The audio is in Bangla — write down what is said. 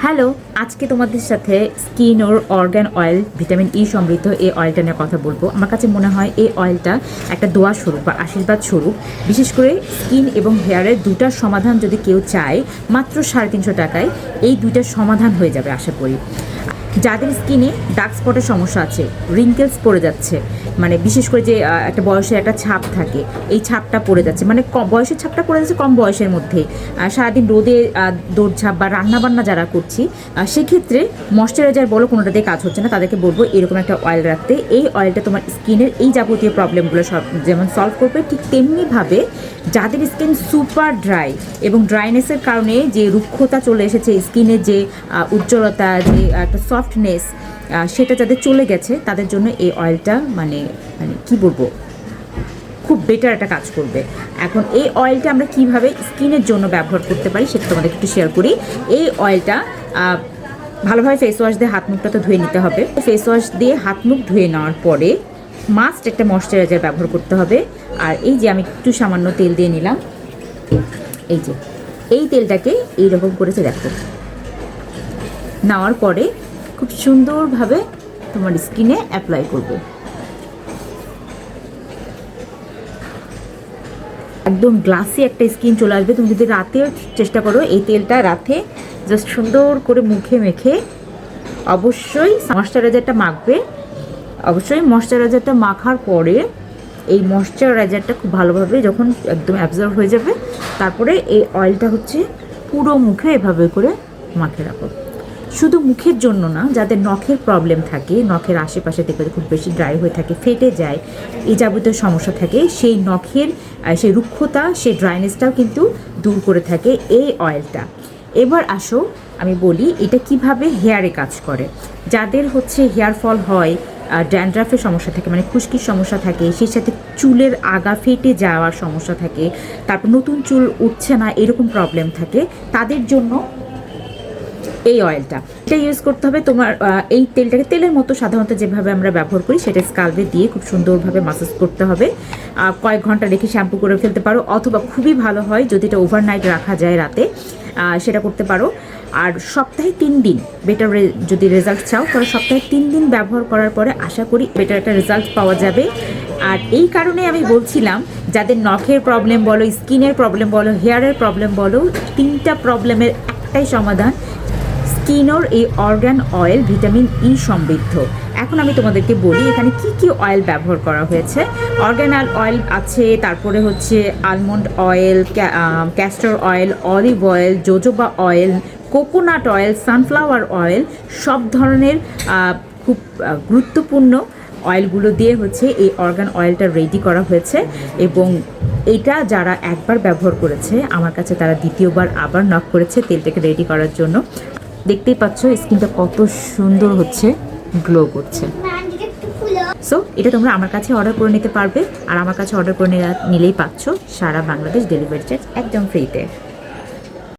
হ্যালো, আজকে তোমাদের সাথে স্কিন ওর অর্গান অয়েল ভিটামিন ই সমৃদ্ধ এই অয়েলটা নিয়ে কথা বলবো। আমার কাছে মনে হয় এই অয়েলটা একটা দোয়া স্বরূপ বা আশীর্বাদ স্বরূপ। বিশেষ করে স্কিন এবং হেয়ারের দুটার সমাধান যদি কেউ চায়, মাত্র 350 টাকায় এই দুইটার সমাধান হয়ে যাবে আশা করি। যাদের স্কিনে ডার্ক স্পটের সমস্যা আছে, রিঙ্কেলস পড়ে যাচ্ছে, মানে বিশেষ করে যে একটা বয়সের একটা ছাপ থাকে, এই ছাপটা পড়ে যাচ্ছে, মানে কম বয়সের ছাপটা পড়ে যাচ্ছে কম বয়সের মধ্যে, সারাদিন রোদে দৌড়ঝাঁপ বা রান্নাবান্না যারা করছি, সেক্ষেত্রে ময়শ্চারাইজার বলো কোনোটাতে কাজ হচ্ছে না, তাদেরকে বলবো এরকম একটা অয়েল রাখতে। এই অয়েলটা তোমার স্কিনের এই যাবতীয় প্রবলেমগুলো সব যেমন সলভ করবে, ঠিক তেমনিভাবে যাদের স্কিন সুপার ড্রাই এবং ড্রাইনেসের কারণে যে রুক্ষতা চলে এসেছে, স্কিনের যে উজ্জ্বলতা, যে একটা সফটনেস, সেটা যাদের চলে গেছে তাদের জন্য এই অয়েলটা মানে মানে কী বলবো, খুব বেটার একটা কাজ করবে। এখন এই অয়েলটা আমরা কিভাবে স্কিনের জন্য ব্যবহার করতে পারি সেটা তোমাদের একটু শেয়ার করি। এই অয়েলটা ভালোভাবে ফেস ওয়াশ দিয়ে হাত মুখটা তো ধুয়ে নিতে হবে। ফেস ওয়াশ দিয়ে হাত মুখ ধুয়ে নেওয়ার পরে মাস্ট একটা ময়শ্চারাইজার ব্যবহার করতে হবে। আর এই যে আমি একটু সামান্য তেল দিয়ে নিলাম, এই যে এই তেলটাকে এইরকম করেছে দেখো, নেওয়ার পরে খুব সুন্দরভাবে তোমার স্কিনে অ্যাপ্লাই করবে। একদম গ্লাসি একটা স্কিন চলে আসবে। তুমি যদি রাতেও চেষ্টা করো এই তেলটা রাতে জাস্ট সুন্দর করে মুখে মেখে অবশ্যই ময়শ্চারাইজারটা মাখবে। অবশ্যই ময়শ্চারাইজারটা মাখার পরে এই ময়শ্চারাইজারটা খুব ভালোভাবে যখন একদম অ্যাবজর্ব হয়ে যাবে, তারপরে এই অয়েলটা হচ্ছে পুরো মুখে এভাবে করে মাখে রাখো। শুধু মুখের জন্য না, যাদের নখের প্রবলেম থাকে, নখের আশেপাশে থেকে খুব বেশি ড্রাই হয়ে থাকে, ফেটে যায়, এই যাবতীয় সমস্যা থাকে, সেই নখের সেই রুক্ষতা, সেই ড্রাইনেসটাও কিন্তু দূর করে থাকে এই অয়েলটা। এবার আসো আমি বলি এটা কিভাবে হেয়ারে কাজ করে। যাদের হচ্ছে হেয়ার ফল হয়, ড্যান্ড্রাফের সমস্যা থাকে, মানে খুশকির সমস্যা থাকে, সেই সাথে চুলের আগা ফেটে যাওয়ার সমস্যা থাকে, তারপর নতুন চুল উঠছে না, এরকম প্রবলেম থাকে, তাদের জন্য এই অয়েলটা এটা ইউজ করতে হবে। তোমার এই তেলটাকে তেলের মতো সাধারণত যেভাবে আমরা ব্যবহার করি সেটা স্কাল্পে দিয়ে খুব সুন্দরভাবে মাসাজ করতে হবে। কয়েক ঘন্টা রেখে শ্যাম্পু করে ফেলতে পারো, অথবা খুবই ভালো হয় যদি এটা ওভারনাইট রাখা যায় রাতে, সেটা করতে পারো। আর সপ্তাহে 3 দিন বেটার যদি রেজাল্ট চাও, তাহলে সপ্তাহে 3 দিন ব্যবহার করার পরে আশা করি বেটার একটা রেজাল্ট পাওয়া যাবে। আর এই কারণে আমি বলছিলাম, যাদের নখের প্রবলেম বলো, স্কিনের প্রবলেম বলো, হেয়ারের প্রবলেম বলো, 3টা প্রবলেমের একটাই সমাধান, স্কিনোর এই অর্গান অয়েল ভিটামিন ই সমৃদ্ধ। এখন আমি তোমাদেরকে বলি এখানে কি কি অয়েল ব্যবহার করা হয়েছে। অর্গান অয়েল আছে, তারপরে হচ্ছে almond oil, castor oil, olive oil, jojoba oil, coconut oil, sunflower oil, সব ধরনের খুব গুরুত্বপূর্ণ অয়েলগুলো দিয়ে হচ্ছে এই অর্গান অয়েলটা রেডি করা হয়েছে। এবং এটা যারা একবার ব্যবহার করেছে আমার কাছে, তারা দ্বিতীয়বার আবার নক করেছে তেলটাকে রেডি করার জন্য। দেখতেই পাচ্ছ স্কিনটা কত সুন্দর হচ্ছে, গ্লো করছে। সো এটা তোমরা আমার কাছে অর্ডার করে নিতে পারবে, আর আমার কাছে অর্ডার করে নিলেই পাচ্ছ সারা বাংলাদেশ ডেলিভারি চার্জ একদম ফ্রিতে।